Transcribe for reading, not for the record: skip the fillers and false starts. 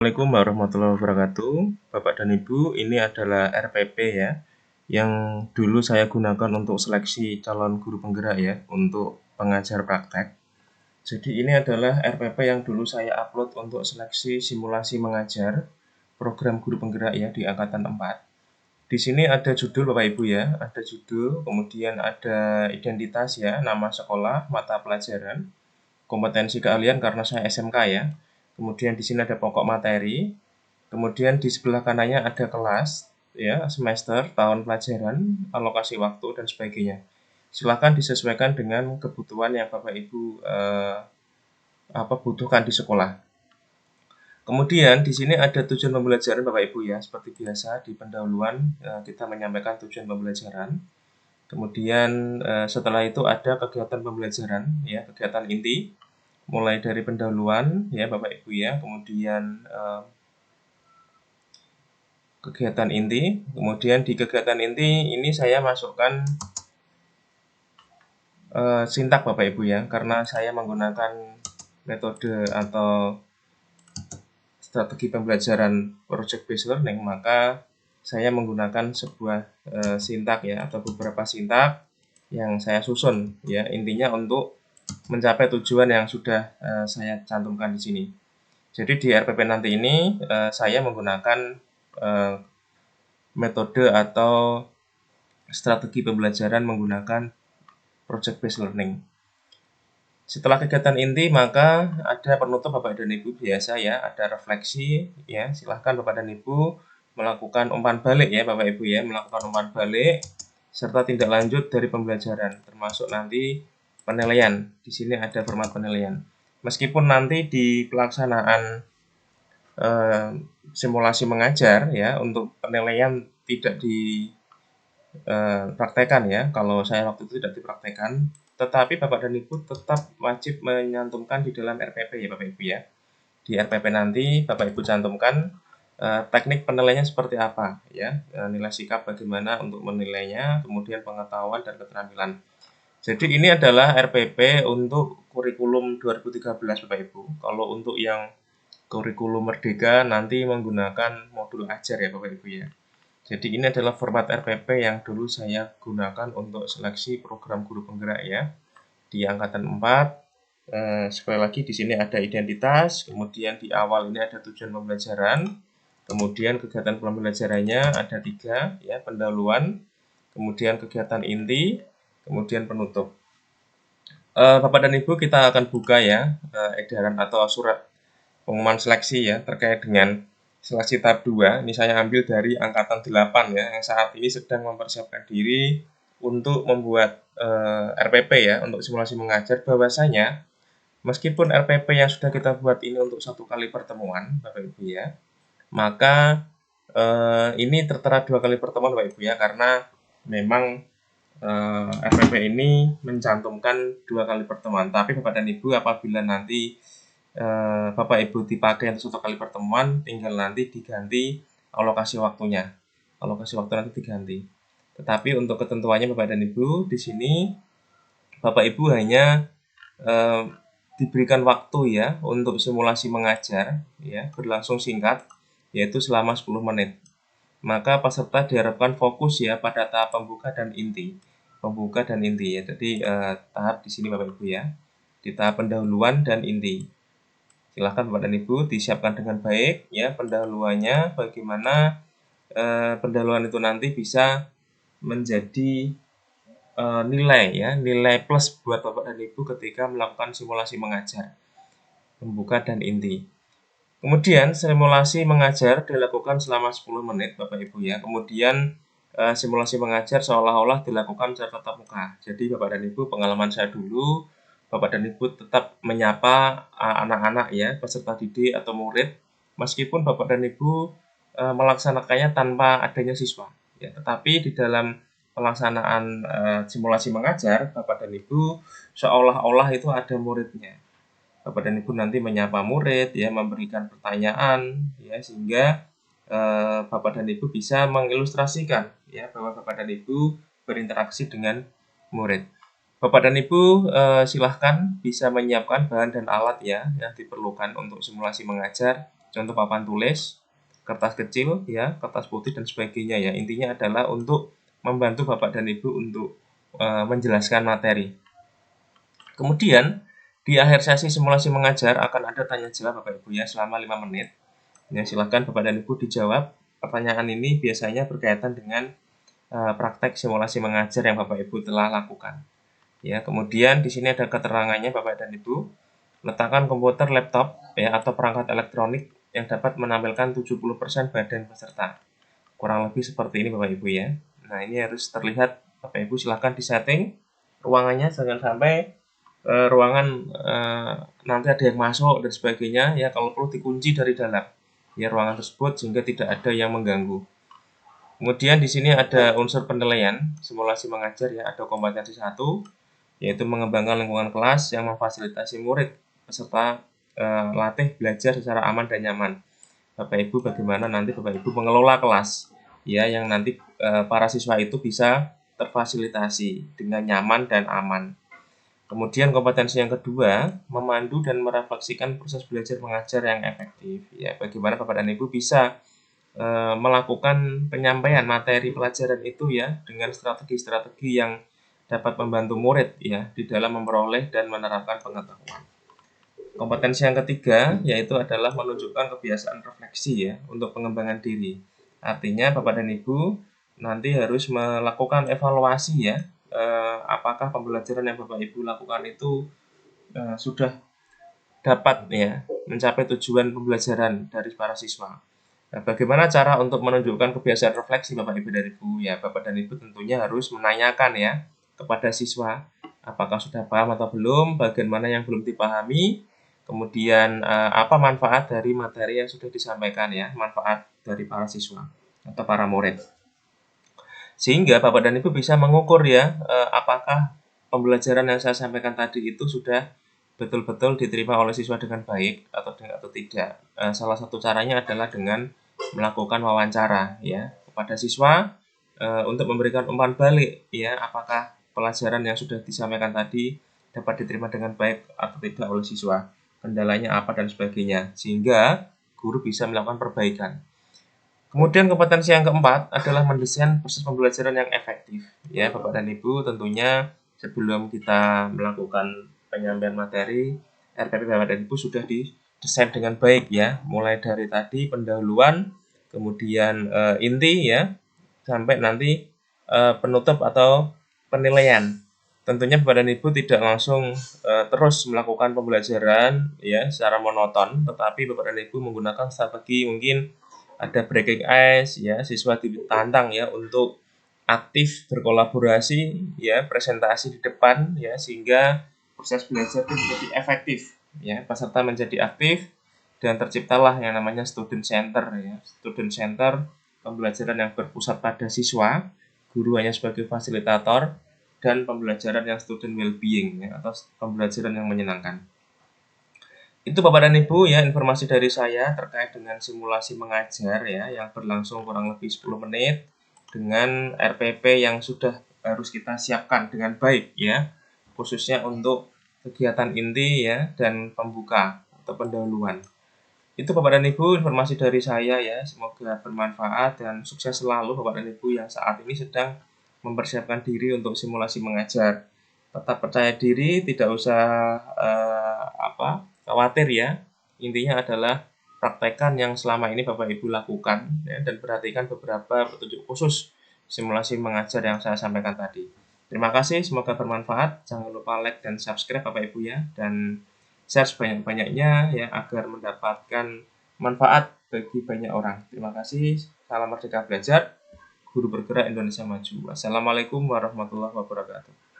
Assalamualaikum warahmatullahi wabarakatuh. Bapak dan Ibu, ini adalah RPP ya, yang dulu saya gunakan untuk seleksi calon guru penggerak ya, untuk pengajar praktek. Jadi ini adalah RPP yang dulu saya upload untuk seleksi simulasi mengajar program guru penggerak ya di angkatan 4. Di sini ada judul Bapak Ibu ya, ada judul, kemudian ada identitas ya, nama sekolah, mata pelajaran, kompetensi keahlian karena saya SMK ya. Kemudian di sini ada pokok materi. Kemudian di sebelah kanannya ada kelas, ya, semester, tahun pelajaran, alokasi waktu dan sebagainya. Silakan disesuaikan dengan kebutuhan yang Bapak Ibu butuhkan di sekolah. Kemudian di sini ada tujuan pembelajaran Bapak Ibu ya, seperti biasa di pendahuluan kita menyampaikan tujuan pembelajaran. Kemudian setelah itu ada kegiatan pembelajaran ya, kegiatan inti mulai dari pendahuluan ya Bapak Ibu ya, kemudian kegiatan inti, kemudian di kegiatan inti ini saya masukkan sintak Bapak Ibu ya, karena saya menggunakan metode atau strategi pembelajaran project based learning, maka saya menggunakan sebuah sintak ya, atau beberapa sintak yang saya susun ya, intinya untuk mencapai tujuan yang sudah saya cantumkan di sini. Jadi di RPP nanti ini saya menggunakan metode atau strategi pembelajaran menggunakan project based learning. Setelah kegiatan inti maka ada penutup Bapak dan Ibu biasa ya, ada refleksi ya. Silahkan Bapak dan Ibu melakukan umpan balik ya Bapak Ibu ya, melakukan umpan balik serta tindak lanjut dari pembelajaran termasuk nanti penilaian. Di sini ada format penilaian. Meskipun nanti di pelaksanaan simulasi mengajar ya, untuk penilaian tidak dipraktekkan ya, kalau saya waktu itu tidak dipraktekkan, tetapi Bapak dan Ibu tetap wajib menyantumkan di dalam RPP ya Bapak Ibu ya. Di RPP nanti Bapak Ibu cantumkan teknik penilaiannya seperti apa ya, nilai sikap bagaimana untuk menilainya, kemudian pengetahuan dan keterampilan. Jadi ini adalah RPP untuk kurikulum 2013 Bapak Ibu. Kalau untuk yang kurikulum Merdeka nanti menggunakan modul ajar ya Bapak Ibu ya. Jadi ini adalah format RPP yang dulu saya gunakan untuk seleksi program guru penggerak ya di angkatan 4. Sekali lagi di sini ada identitas, kemudian di awal ini ada tujuan pembelajaran, kemudian kegiatan pembelajarannya ada 3 ya, pendahuluan, kemudian kegiatan inti, kemudian penutup. Bapak dan Ibu, kita akan buka ya edaran atau surat pengumuman seleksi ya terkait dengan seleksi tahap 2. Ini saya ambil dari angkatan 8 ya, yang saat ini sedang mempersiapkan diri untuk membuat RPP ya, untuk simulasi mengajar. Bahwasanya meskipun RPP yang sudah kita buat ini untuk 1 kali pertemuan Bapak Ibu ya, maka ini tertera 2 kali pertemuan Bapak Ibu ya, karena memang RPP ini mencantumkan 2 kali pertemuan. Tapi Bapak dan Ibu apabila nanti Bapak Ibu dipakai untuk 1 kali pertemuan, tinggal nanti diganti alokasi waktunya. Alokasi waktu nanti diganti. Tetapi untuk ketentuannya Bapak dan Ibu, di sini Bapak Ibu hanya diberikan waktu ya untuk simulasi mengajar ya, berlangsung singkat, yaitu selama 10 menit. Maka peserta diharapkan fokus ya pada tahap pembuka dan inti. Pembuka dan inti ya. Jadi tahap di sini Bapak Ibu ya. Di tahap pendahuluan dan inti. Silahkan Bapak dan Ibu disiapkan dengan baik ya pendahuluannya, bagaimana pendahuluan itu nanti bisa menjadi nilai ya, nilai plus buat Bapak dan Ibu ketika melakukan simulasi mengajar pembuka dan inti. Kemudian simulasi mengajar dilakukan selama 10 menit Bapak Ibu ya. Kemudian simulasi mengajar seolah-olah dilakukan secara tatap muka. Jadi Bapak dan Ibu, pengalaman saya dulu, Bapak dan Ibu tetap menyapa anak-anak ya, peserta didik atau murid, meskipun Bapak dan Ibu melaksanakannya tanpa adanya siswa. Ya, tetapi di dalam pelaksanaan simulasi mengajar, Bapak dan Ibu seolah-olah itu ada muridnya. Bapak dan Ibu nanti menyapa murid ya, memberikan pertanyaan ya, sehingga Bapak dan Ibu bisa mengilustrasikan ya bahwa Bapak dan Ibu berinteraksi dengan murid. Bapak dan Ibu silahkan bisa menyiapkan bahan dan alat ya yang diperlukan untuk simulasi mengajar. contoh papan tulis, kertas kecil, ya, kertas putih dan sebagainya ya. Intinya adalah untuk membantu Bapak dan Ibu untuk menjelaskan materi. Kemudian di akhir sesi simulasi mengajar akan ada tanya jawab Bapak Ibu ya selama 5 menit. Ya, silakan Bapak dan Ibu dijawab. Pertanyaan ini biasanya berkaitan dengan praktek simulasi mengajar yang Bapak Ibu telah lakukan. Ya, kemudian di sini ada keterangannya Bapak dan Ibu. Letakkan komputer, laptop ya atau perangkat elektronik yang dapat menampilkan 70% badan peserta. Kurang lebih seperti ini Bapak Ibu ya. Nah, ini harus terlihat Bapak Ibu silahkan disetting ruangannya jangan sampai ruangan nanti ada yang masuk dan sebagainya ya, kalau perlu dikunci dari dalam ya ruangan tersebut sehingga tidak ada yang mengganggu. Kemudian di sini ada unsur penilaian simulasi mengajar ya, ada kompetensi 1 yaitu mengembangkan lingkungan kelas yang memfasilitasi murid peserta latih belajar secara aman dan nyaman. Bapak Ibu bagaimana nanti Bapak Ibu mengelola kelas ya yang nanti para siswa itu bisa terfasilitasi dengan nyaman dan aman. Kemudian kompetensi yang kedua, memandu dan merefleksikan proses belajar mengajar yang efektif. Ya, bagaimana Bapak dan Ibu bisa melakukan penyampaian materi pelajaran itu ya dengan strategi-strategi yang dapat membantu murid ya di dalam memperoleh dan menerapkan pengetahuan. Kompetensi yang ketiga yaitu adalah menunjukkan kebiasaan refleksi ya untuk pengembangan diri. Artinya Bapak dan Ibu nanti harus melakukan evaluasi ya, apakah pembelajaran yang Bapak Ibu lakukan itu sudah dapat ya mencapai tujuan pembelajaran dari para siswa. Nah, bagaimana cara untuk menunjukkan kebiasaan refleksi Bapak Ibu dan Ibu? Ya, Bapak dan Ibu tentunya harus menanyakan ya kepada siswa apakah sudah paham atau belum, bagian mana yang belum dipahami, kemudian apa manfaat dari materi yang sudah disampaikan ya, manfaat dari para siswa atau para murid. Sehingga Bapak dan Ibu bisa mengukur ya apakah pembelajaran yang saya sampaikan tadi itu sudah betul-betul diterima oleh siswa dengan baik atau tidak. Salah satu caranya adalah dengan melakukan wawancara ya kepada siswa untuk memberikan umpan balik ya apakah pelajaran yang sudah disampaikan tadi dapat diterima dengan baik atau tidak oleh siswa, kendalanya apa dan sebagainya, sehingga guru bisa melakukan perbaikan. Kemudian kompetensi yang keempat adalah mendesain proses pembelajaran yang efektif ya Bapak dan Ibu. Tentunya sebelum kita melakukan penyampaian materi, RPP Bapak dan Ibu sudah didesain dengan baik ya, mulai dari tadi pendahuluan, kemudian inti ya, sampai nanti penutup atau penilaian. Tentunya Bapak dan Ibu tidak langsung terus melakukan pembelajaran ya secara monoton, tetapi Bapak dan Ibu menggunakan strategi mungkin ada breaking ice ya, siswa ditantang ya untuk aktif berkolaborasi ya, presentasi di depan ya, sehingga proses belajar itu menjadi efektif ya, peserta menjadi aktif dan terciptalah yang namanya student center ya. Student center pembelajaran yang berpusat pada siswa, guru hanya sebagai fasilitator, dan pembelajaran yang student well-being ya, atau pembelajaran yang menyenangkan. Itu Bapak dan Ibu ya informasi dari saya terkait dengan simulasi mengajar ya yang berlangsung kurang lebih 10 menit dengan RPP yang sudah harus kita siapkan dengan baik ya, khususnya untuk kegiatan inti ya dan pembuka atau pendahuluan. Itu Bapak dan Ibu informasi dari saya ya, semoga bermanfaat dan sukses selalu Bapak dan Ibu yang saat ini sedang mempersiapkan diri untuk simulasi mengajar. Tetap percaya diri, tidak usah khawatir ya. Intinya adalah praktekkan yang selama ini Bapak Ibu lakukan ya, dan perhatikan beberapa petunjuk khusus simulasi mengajar yang saya sampaikan tadi. Terima kasih, semoga bermanfaat. Jangan lupa like dan subscribe Bapak Ibu ya, dan share sebanyak-banyaknya ya agar mendapatkan manfaat bagi banyak orang. Terima kasih. Salam Merdeka Belajar, Guru Bergerak Indonesia Maju. Wassalamualaikum warahmatullahi wabarakatuh.